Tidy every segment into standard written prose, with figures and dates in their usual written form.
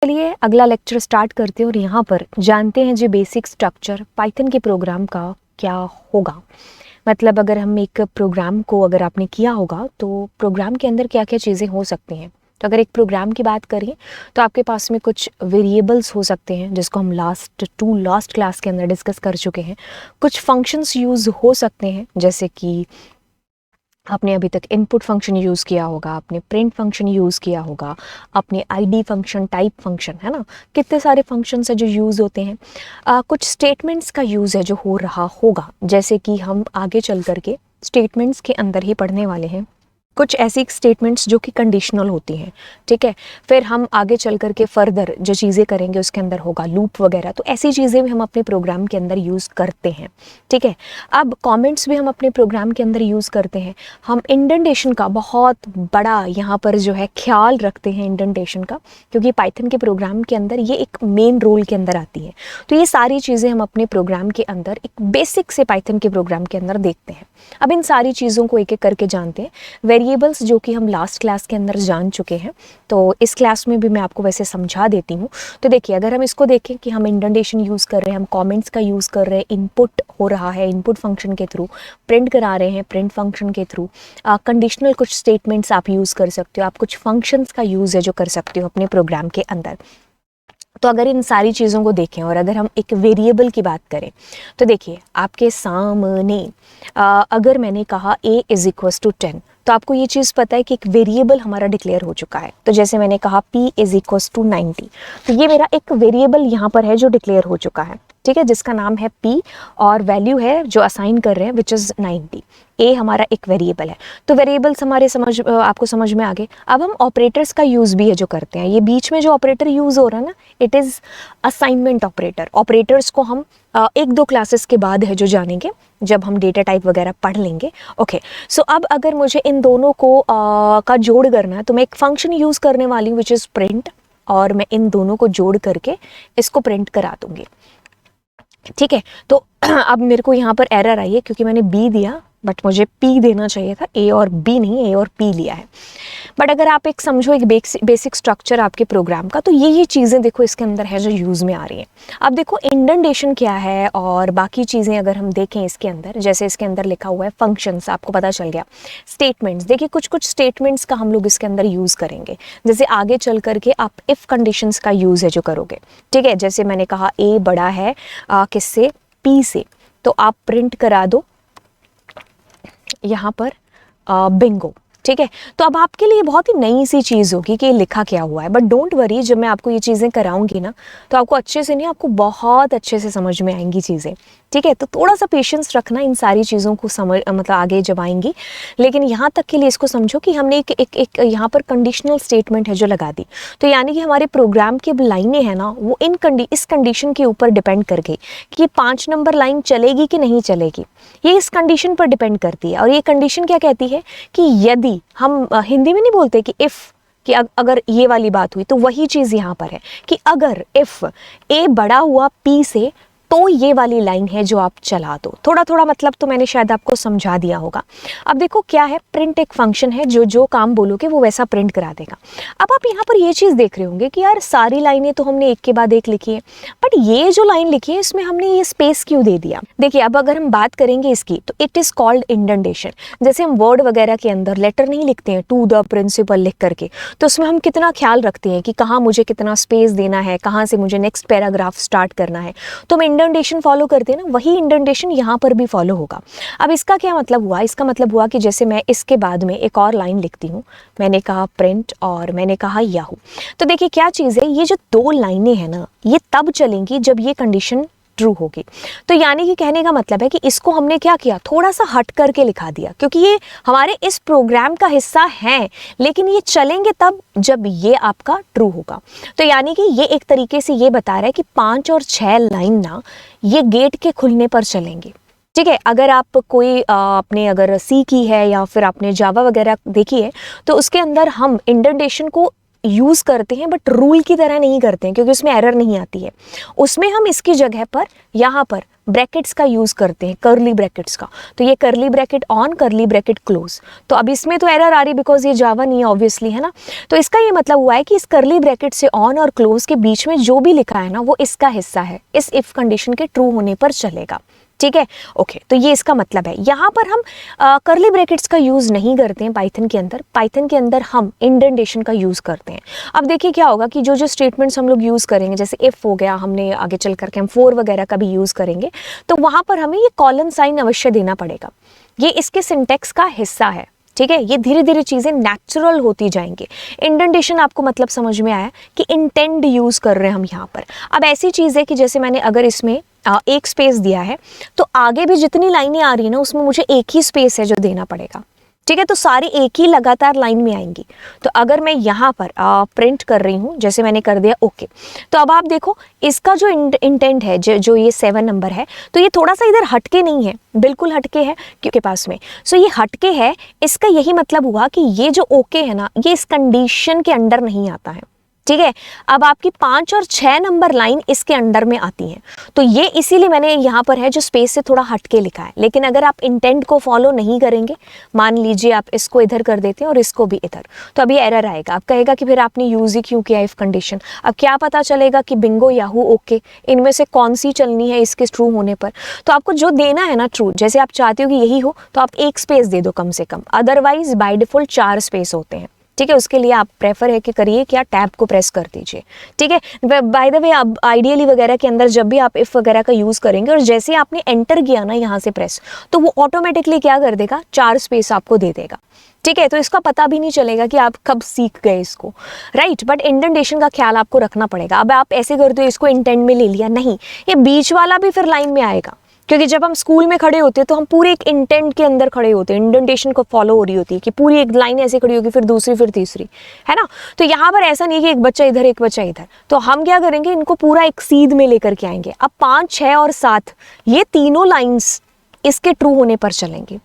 चलिए अगला lecture start करते हैं और यहाँ पर जानते हैं जो बेसिक स्ट्रक्चर पाइथन के प्रोग्राम का क्या होगा। मतलब अगर हम एक प्रोग्राम को अगर आपने किया होगा तो प्रोग्राम के अंदर क्या क्या चीज़ें हो सकती हैं। तो अगर एक प्रोग्राम की बात करें तो आपके पास में कुछ वेरिएबल्स हो सकते हैं जिसको हम लास्ट क्लास के अंदर डिस्कस कर चुके हैं। कुछ फंक्शंस यूज़ हो सकते हैं जैसे कि आपने अभी तक इनपुट फंक्शन यूज़ किया होगा, आपने प्रिंट फंक्शन यूज़ किया होगा, आपने आईडी फंक्शन, टाइप फंक्शन, है ना, कितने सारे फंक्शंस है जो यूज़ होते हैं। कुछ स्टेटमेंट्स का यूज़ है जो हो रहा होगा, जैसे कि हम आगे चल करके स्टेटमेंट्स के अंदर ही पढ़ने वाले हैं। कुछ ऐसी स्टेटमेंट्स जो कि कंडीशनल होती हैं, ठीक है। फिर हम आगे चल करके फर्दर जो चीज़ें करेंगे उसके अंदर होगा लूप वगैरह, तो ऐसी चीज़ें भी हम अपने प्रोग्राम के अंदर यूज़ करते हैं, ठीक है। अब कमेंट्स भी हम अपने प्रोग्राम के अंदर यूज़ करते हैं। हम इंडेंटेशन का बहुत बड़ा यहाँ पर जो है ख्याल रखते हैं इंडेंटेशन का, क्योंकि पाइथन के प्रोग्राम के अंदर ये एक मेन रोल के अंदर आती है। तो ये सारी चीज़ें हम अपने प्रोग्राम के अंदर एक बेसिक से पाइथन के प्रोग्राम के अंदर देखते हैं। अब इन सारी चीज़ों को एक एक करके जानते हैं। वेरिएबल्स जो कि हम लास्ट क्लास के अंदर जान चुके हैं, तो इस क्लास में भी मैं आपको वैसे समझा देती हूँ। तो देखिए अगर हम इसको देखें कि हम इंडेंटेशन यूज़ कर रहे हैं, हम कमेंट्स का यूज़ कर रहे हैं, इनपुट हो रहा है इनपुट फंक्शन के थ्रू, प्रिंट करा रहे हैं प्रिंट फंक्शन के थ्रू, कंडीशनल कुछ स्टेटमेंट्स आप यूज़ कर सकते हो, आप कुछ फंक्शंस का यूज़ है जो कर सकते हो अपने प्रोग्राम के अंदर। तो अगर इन सारी चीज़ों को देखें और अगर हम एक वेरिएबल की बात करें तो देखिए आपके सामने अगर मैंने कहा a इज़ इक्वल्स टू 10, तो आपको ये चीज़ पता है कि एक वेरिएबल हमारा डिक्लेयर हो चुका है। तो जैसे मैंने कहा p इज़ इक्वल्स टू 90, तो ये मेरा एक वेरिएबल यहाँ पर है जो डिक्लेयर हो चुका है, ठीक है, जिसका नाम है p और वैल्यू है जो असाइन कर रहे हैं विच इज़ 90। a हमारा एक वेरिएबल है। तो वेरिएबल्स हमारे आपको समझ में आ गए। अब हम ऑपरेटर्स का यूज़ भी है जो करते हैं। ये बीच में जो ऑपरेटर यूज़ हो रहा है ना, it is assignment operator. Operators को हम एक दो क्लासेस के बाद है जो जानेंगे जब हम डेटा टाइप वगैरह पढ़ लेंगे। ओके, सो अब अगर मुझे इन दोनों को का जोड़ करना है तो मैं एक फंक्शन यूज़ करने वाली हूँ विच इज़ प्रिंट, और मैं इन दोनों को जोड़ करके इसको प्रिंट करा दूंगी, ठीक है। तो अब मेरे को यहाँ पर एरर आई है क्योंकि मैंने b दिया बट मुझे p देना चाहिए था, a और b नहीं, a और p लिया है। बट अगर आप एक समझो एक बेसिक स्ट्रक्चर आपके प्रोग्राम का, तो ये चीज़ें देखो इसके अंदर है जो यूज़ में आ रही है। अब देखो इंडेंटेशन क्या है और बाकी चीज़ें अगर हम देखें इसके अंदर, जैसे इसके अंदर लिखा हुआ है फंक्शंस, आपको पता चल गया। स्टेटमेंट्स, देखिए कुछ स्टेटमेंट्स का हम लोग इसके अंदर यूज़ करेंगे। जैसे आगे चल करके आप इफ़ कंडीशंस का यूज़ है जो करोगे, ठीक है। जैसे मैंने कहा a बड़ा है किससे, p से, तो आप प्रिंट करा दो यहाँ पर बिंगो, ठीक है। तो अब आपके लिए बहुत ही नई सी चीज़ होगी कि ये लिखा क्या हुआ है, बट डोंट वरी, जब मैं आपको ये चीज़ें कराऊंगी ना तो आपको अच्छे से नहीं, आपको बहुत अच्छे से समझ में आएंगी चीज़ें, ठीक है। तो थोड़ा सा पेशेंस रखना इन सारी चीज़ों को समझ, मतलब आगे जब आएंगी। लेकिन यहाँ तक के लिए इसको समझो कि हमने एक यहाँ पर कंडीशनल स्टेटमेंट है जो लगा दी, तो यानी कि हमारे प्रोग्राम की लाइनें हैं ना वो इस कंडीशन के ऊपर डिपेंड कर गई कि ये 5 नंबर लाइन चलेगी कि नहीं चलेगी, ये इस कंडीशन पर डिपेंड करती है। और ये कंडीशन क्या कहती है कि यदि हम हिंदी में नहीं बोलते कि इफ़, कि अगर ये वाली बात हुई, तो वही चीज़ यहाँ पर है कि अगर इफ़ a बड़ा हुआ p से तो ये वाली लाइन है जो आप चला दो। थोड़ा थोड़ा मतलब तो मैंने शायद आपको समझा दिया होगा। अब देखो क्या है, प्रिंट एक फंक्शन है जो काम बोलोगे वो वैसा प्रिंट करा देगा। अब आप यहाँ पर ये चीज़ देख रहे होंगे कि यार सारी लाइनें तो हमने एक के बाद एक लिखी है, बट ये जो लाइन लिखी है इसमें हमने ये स्पेस क्यों दे दिया। देखिए अब अगर हम बात करेंगे इसकी, तो इट इज़ कॉल्ड इंडेंटेशन। जैसे हम वर्ड वगैरह के अंदर लेटर नहीं लिखते हैं टू द प्रिंसिपल लिख करके, तो उसमें हम कितना ख्याल रखते हैं कि कहाँ मुझे कितना स्पेस देना है, कहाँ से मुझे नेक्स्ट पैराग्राफ स्टार्ट करना है। तो हम इंडेंटेशन फॉलो करते हैं ना, वही इंडेंटेशन यहाँ पर भी फॉलो होगा। अब इसका क्या मतलब हुआ, इसका मतलब हुआ कि जैसे मैं इसके बाद में एक और लाइन लिखती हूँ, मैंने कहा प्रिंट और मैंने कहा याहू, तो देखिए क्या चीज़ है, ये जो 2 लाइनें हैं ना ये तब चलेंगी जब ये कंडीशन ट्रू होगी। तो यानी कि कहने का मतलब है कि इसको हमने क्या किया, थोड़ा सा हट करके लिखा दिया, क्योंकि ये हमारे इस प्रोग्राम का हिस्सा है, लेकिन ये चलेंगे तब जब ये आपका ट्रू होगा। तो यानी कि ये एक तरीके से ये बता रहा है कि 5 और 6 लाइन ना ये गेट के खुलने पर चलेंगे, ठीक है। अगर आप कोई आपने अगर सी की है या फिर आपने जावा वगैरह देखी है, तो उसके अंदर हम इंडेंटेशन को यूज़ करते हैं बट रूल की तरह नहीं करते हैं, क्योंकि उसमें एरर नहीं आती है। उसमें हम इसकी जगह पर यहाँ पर ब्रैकेट्स का यूज़ करते हैं, कर्ली ब्रैकेट्स का। तो ये curly bracket on, curly bracket close. तो अब इसमें तो एरर आ रही बिकॉज ये जावा नहीं है ऑब्वियसली, है ना। तो इसका ये मतलब हुआ है कि इस कर्ली ब्रैकेट से ऑन और क्लोज के बीच में जो भी लिखा है ना वो इसका हिस्सा है, इस इफ कंडीशन के ट्रू होने पर चलेगा, ठीक है। ओके, तो ये इसका मतलब है। यहाँ पर हम कर्ली ब्रैकेट्स का यूज़ नहीं करते हैं पाइथन के अंदर। पाइथन के अंदर हम इंडेंटेशन का यूज़ करते हैं। अब देखिए क्या होगा कि जो जो स्टेटमेंट्स हम लोग यूज़ करेंगे, जैसे इफ़ हो गया, हमने आगे चल करके हम फॉर वगैरह का भी यूज़ करेंगे, तो वहाँ पर हमें ये कॉलन साइन अवश्य देना पड़ेगा। ये इसके सिंटेक्स का हिस्सा है, ठीक है। ये धीरे धीरे चीज़ें नेचुरल होती जाएंगी। इंडेंटेशन आपको मतलब समझ में आया कि इंटेंड यूज़ कर रहे हैं हम यहाँ पर। अब ऐसी चीज़ है कि जैसे मैंने अगर इसमें एक स्पेस दिया है तो आगे भी जितनी लाइनें आ रही है ना उसमें मुझे एक ही स्पेस है जो देना पड़ेगा, ठीक है। तो सारी एक ही लगातार लाइन में आएंगी। तो अगर मैं यहाँ पर प्रिंट कर रही हूँ, जैसे मैंने कर दिया ओके, तो अब आप देखो इसका जो इंटेंट है, जो ये 7 नंबर है, तो ये थोड़ा सा इधर हटके नहीं है, बिल्कुल हटके है क्योंकि पास में। सो ये हटके है, इसका यही मतलब हुआ कि ये जो ओके है ना, ये इस कंडीशन के अंडर नहीं आता है, ठीक है। अब आपकी 5 और 6 नंबर लाइन इसके अंडर में आती हैं। तो ये इसीलिए मैंने यहाँ पर है जो स्पेस से थोड़ा हटके लिखा है। लेकिन अगर आप इंटेंट को फॉलो नहीं करेंगे, मान लीजिए आप इसको इधर कर देते हैं और इसको भी इधर, तो अभी एरर आएगा। आप कहेगा कि फिर आपने यूज ही क्यों किया इफ कंडीशन। अब क्या पता चलेगा कि बिंगो, याहू, ओके, इनमें से कौन सी चलनी है इसके ट्रू होने पर। तो आपको जो देना है ना ट्रू, जैसे आप चाहते हो कि यही हो, तो आप एक स्पेस दे दो कम से कम। अदरवाइज बाय डिफॉल्ट 4 स्पेस होते हैं, ठीक है। उसके लिए आप प्रेफर है कि करिए कि आप टैब को प्रेस कर दीजिए, ठीक है। बाय द वे, अब आइडियली वगैरह के अंदर जब भी आप इफ वगैरह का यूज़ करेंगे और जैसे आपने एंटर किया ना यहाँ से प्रेस, तो वो ऑटोमेटिकली क्या कर देगा, 4 स्पेस आपको दे देगा, ठीक है। तो इसका पता भी नहीं चलेगा कि आप कब सीख गए इसको, राइट। बट इंडेंटेशन का ख्याल आपको रखना पड़ेगा। अब आप ऐसे करते हो, इसको इंटेंट में ले लिया, नहीं, ये बीच वाला भी फिर लाइन में आएगा, क्योंकि जब हम स्कूल में खड़े होते हैं तो हम पूरे एक इंटेंट के अंदर खड़े होते हैं, इंडेंटेशन को फॉलो हो रही होती है कि पूरी एक लाइन ऐसे खड़ी होगी, फिर दूसरी, फिर तीसरी, है ना। तो यहाँ पर ऐसा नहीं है कि एक बच्चा इधर एक बच्चा इधर। तो हम क्या करेंगे, इनको पूरा एक सीध में लेकर के आएंगे। अब 5, 6 और 7 ये तीनों लाइन्स इसके ट्रू होने पर चलेंगी,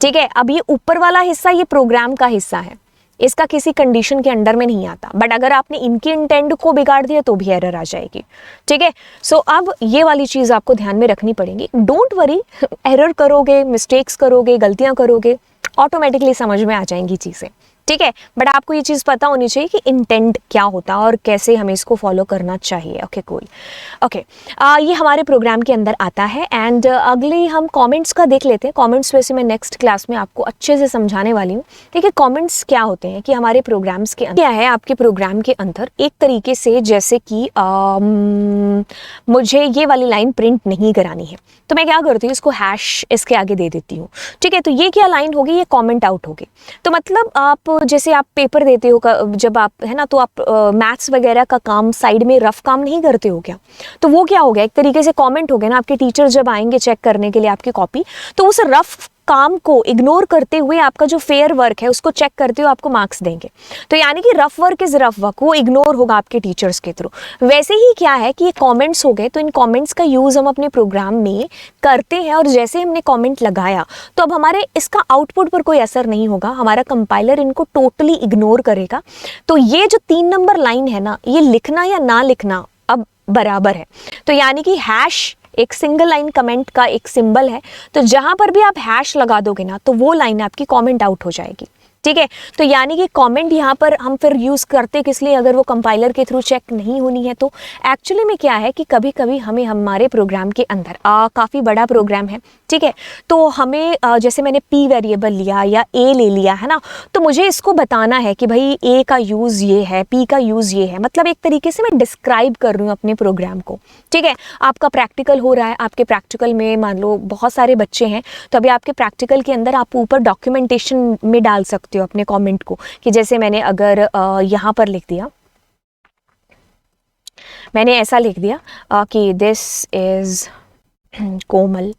ठीक है। अब ये ऊपर वाला हिस्सा ये प्रोग्राम का हिस्सा है, इसका किसी कंडीशन के अंडर में नहीं आता। बट अगर आपने इनके इंटेंट को बिगाड़ दिया तो भी एरर आ जाएगी, ठीक है। सो अब ये वाली चीज़ आपको ध्यान में रखनी पड़ेगी। डोंट वरी, एरर करोगे, मिस्टेक्स करोगे, गलतियां करोगे, ऑटोमेटिकली समझ में आ जाएंगी चीज़ें, ठीक है। बट आपको ये चीज़ पता होनी चाहिए कि इंटेंट क्या होता है और कैसे हमें इसको फॉलो करना चाहिए। Okay cool, okay. ये हमारे प्रोग्राम के अंदर आता है। एंड अगले हम कमेंट्स का देख लेते हैं। कमेंट्स वैसे मैं नेक्स्ट क्लास में आपको अच्छे से समझाने वाली हूँ। ठीक है, कमेंट्स क्या होते हैं कि हमारे प्रोग्राम्स के अंदर क्या है, आपके प्रोग्राम के अंदर एक तरीके से जैसे कि मुझे ये वाली लाइन प्रिंट नहीं करानी है तो मैं क्या करती हूँ, इसको हैश इसके आगे दे देती हूँ। ठीक है, तो ये क्या लाइन होगी, ये कमेंट आउट होगी। तो मतलब आप जैसे आप पेपर देते हो जब आप, है ना, तो आप मैथ्स वगैरह का काम साइड में रफ काम नहीं करते हो क्या, तो वो क्या हो गया, एक तरीके से कमेंट हो गया ना। आपके टीचर जब आएंगे चेक करने के लिए आपकी कॉपी, तो उस रफ काम को इग्नोर करते हुए आपका जो फेयर वर्क है उसको चेक करते हुए आपको मार्क्स देंगे। तो यानी कि rough work is rough work, वो इग्नोर होगा आपके टीचर्स के थ्रू। वैसे ही क्या है कि ये कमेंट्स हो गए, तो इन कमेंट्स का यूज हम अपने प्रोग्राम में करते हैं और जैसे हमने कमेंट लगाया तो अब हमारे इसका आउटपुट पर कोई असर नहीं होगा, हमारा कंपाइलर इनको टोटली इग्नोर करेगा। तो ये जो 3 नंबर लाइन है ना, ये लिखना या ना लिखना अब बराबर है। तो यानी कि हैश एक सिंगल लाइन कमेंट का एक सिंबल है, तो जहां पर भी आप हैश लगा दोगे ना तो वो लाइन आपकी कमेंट आउट हो जाएगी। ठीक है, तो यानी कि कमेंट यहाँ पर हम फिर यूज़ करते किस लिए, अगर वो कंपाइलर के थ्रू चेक नहीं होनी है तो। एक्चुअली में क्या है कि कभी कभी हमें हमारे प्रोग्राम के अंदर काफ़ी बड़ा प्रोग्राम है, ठीक है, तो हमें जैसे मैंने p वेरिएबल लिया या a ले लिया है ना, तो मुझे इसको बताना है कि भाई a का यूज़ ये है, p का यूज़ ये है। मतलब एक तरीके से मैं डिस्क्राइब कर रही हूँ अपने प्रोग्राम को। ठीक है, आपका प्रैक्टिकल हो रहा है, आपके प्रैक्टिकल में मान लो बहुत सारे बच्चे हैं, तो अभी आपके प्रैक्टिकल के अंदर आप ऊपर डॉक्यूमेंटेशन में डाल सकते हो अपने कमेंट को, कि जैसे मैंने अगर यहाँ पर लिख दिया, मैंने ऐसा लिख दिया कि दिस इज कोमल,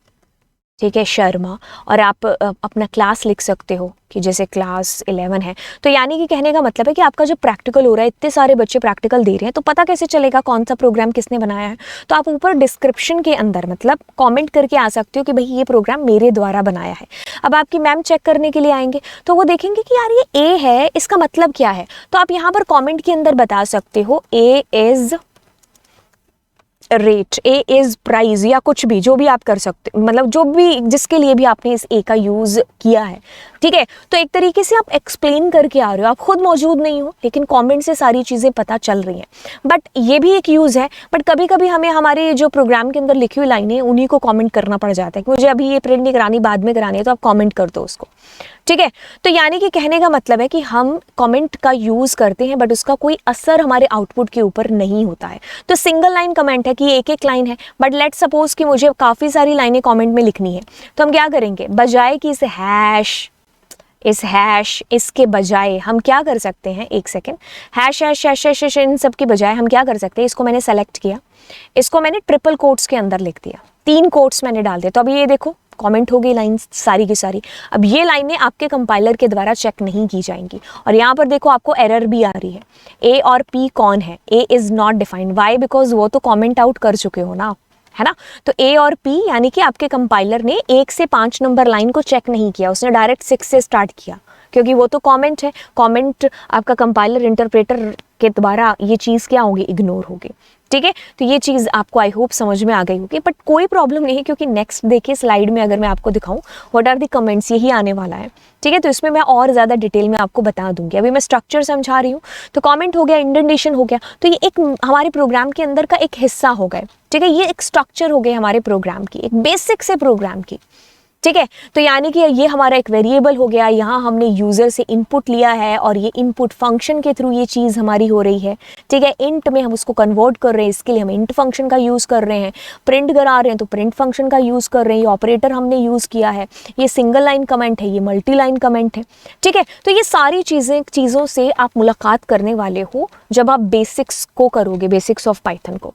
ठीक है, शर्मा, और आप अपना क्लास लिख सकते हो कि जैसे क्लास 11 है। तो यानी कि कहने का मतलब है कि आपका जो प्रैक्टिकल हो रहा है, इतने सारे बच्चे प्रैक्टिकल दे रहे हैं, तो पता कैसे चलेगा कौन सा प्रोग्राम किसने बनाया है। तो आप ऊपर डिस्क्रिप्शन के अंदर मतलब कमेंट करके आ सकते हो कि भाई ये प्रोग्राम मेरे द्वारा बनाया है। अब आपकी मैम चेक करने के लिए आएंगे तो वो देखेंगे कि यार ये ए है, इसका मतलब क्या है। तो आप यहाँ पर कॉमेंट के अंदर बता सकते हो A is rate, A is price, या कुछ भी जो भी आप कर सकते, मतलब जो भी जिसके लिए भी आपने इस ए का यूज़ किया है, ठीक है। तो एक तरीके से आप एक्सप्लेन करके आ रहे हो, आप खुद मौजूद नहीं हो लेकिन कमेंट से सारी चीज़ें पता चल रही हैं। बट ये भी एक यूज़ है, बट कभी कभी हमें हमारे जो प्रोग्राम के अंदर लिखी हुई लाइनें उन्हीं को कमेंट करना पड़ जाता है कि मुझे अभी ये प्रिंट नहीं करानी, बाद में करानी है, तो आप कमेंट कर दो उसको, ठीक है। तो यानी कि कहने का मतलब है कि हम कमेंट का यूज़ करते हैं बट उसका कोई असर हमारे आउटपुट के ऊपर नहीं होता है। तो सिंगल लाइन कमेंट है कि एक एक लाइन है, बट लेट सपोज कि मुझे काफ़ी सारी लाइनें कमेंट में लिखनी है, तो हम क्या करेंगे, बजाय कि इस हैश इसके बजाय हम क्या कर सकते हैं, एक second, hash hash hash hash hash इन सब के बजाय हम क्या कर सकते हैं, इसको मैंने सेलेक्ट किया, इसको मैंने ट्रिपल कोट्स के अंदर लिख दिया, 3 कोट्स मैंने डाल दिया, तो अभी ये देखो कमेंट हो गई लाइन सारी की सारी। अब ये लाइनें आपके कंपाइलर के द्वारा चेक नहीं की जाएंगी, और यहाँ पर देखो आपको एरर भी आ रही है, ए और पी कौन है, A is not defined, why, because वो तो कमेंट आउट कर चुके हो ना, है ना। तो ए और पी यानी कि आपके कंपाइलर ने 1 से 5 नंबर लाइन को चेक नहीं किया, उसने डायरेक्ट 6 से स्टार्ट किया, क्योंकि वो तो कमेंट है, कमेंट आपका कंपाइलर इंटरप्रेटर के द्वारा ये चीज़ क्या होगी, इग्नोर होगी, ठीक है। तो ये चीज़ आपको आई होप समझ में आ गई होगी, बट कोई प्रॉब्लम नहीं है, क्योंकि नेक्स्ट देखिए स्लाइड में अगर मैं आपको दिखाऊं व्हाट आर द कमेंट्स, यही आने वाला है, ठीक है। तो इसमें मैं और ज़्यादा डिटेल में आपको बता दूंगी, अभी मैं स्ट्रक्चर समझा रही हूँ। तो कमेंट हो गया, इंडेंटेशन हो गया, तो ये एक हमारे प्रोग्राम के अंदर का एक हिस्सा हो गए, ठीक है। ये एक स्ट्रक्चर हो गए हमारे प्रोग्राम की, एक बेसिक से प्रोग्राम की, ठीक है। तो यानी कि ये हमारा एक वेरिएबल हो गया, यहाँ हमने यूज़र से इनपुट लिया है और ये इनपुट फंक्शन के थ्रू ये चीज़ हमारी हो रही है, ठीक है। इंट में हम उसको कन्वर्ट कर रहे हैं, इसके लिए हम इंट फंक्शन का यूज़ कर रहे हैं, प्रिंट करा रहे हैं तो प्रिंट फंक्शन का यूज़ कर रहे हैं, ये ऑपरेटर हमने यूज़ किया है, ये सिंगल लाइन कमेंट है, ये मल्टी लाइन कमेंट है, ठीक है। तो ये सारी चीज़ों से आप मुलाकात करने वाले हो जब आप बेसिक्स को करोगे, बेसिक्स ऑफ पाइथन को,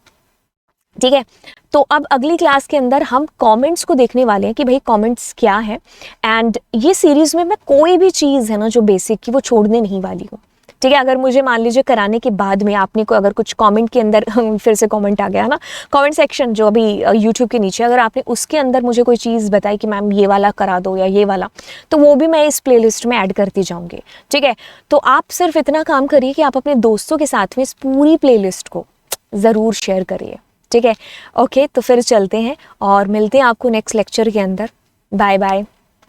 ठीक है। तो अब अगली क्लास के अंदर हम कमेंट्स को देखने वाले हैं कि भाई कमेंट्स क्या है, एंड ये सीरीज में मैं कोई भी चीज़ है ना जो बेसिक की वो छोड़ने नहीं वाली हूँ, ठीक है। अगर मुझे मान लीजिए कराने के बाद में आपने को अगर कुछ कमेंट के अंदर फिर से कमेंट आ गया ना, कमेंट सेक्शन जो अभी यूट्यूब के नीचे, अगर आपने उसके अंदर मुझे कोई चीज़ बताई कि मैम ये वाला करा दो या ये वाला, तो वो भी मैं इस प्लेलिस्ट में ऐड करती जाऊँगी, ठीक है। तो आप सिर्फ इतना काम करिए कि आप अपने दोस्तों के साथ में इस पूरी प्लेलिस्ट को ज़रूर शेयर करिए, ठीक है। ओके, तो फिर चलते हैं और मिलते हैं आपको नेक्स्ट लेक्चर के अंदर। Bye bye.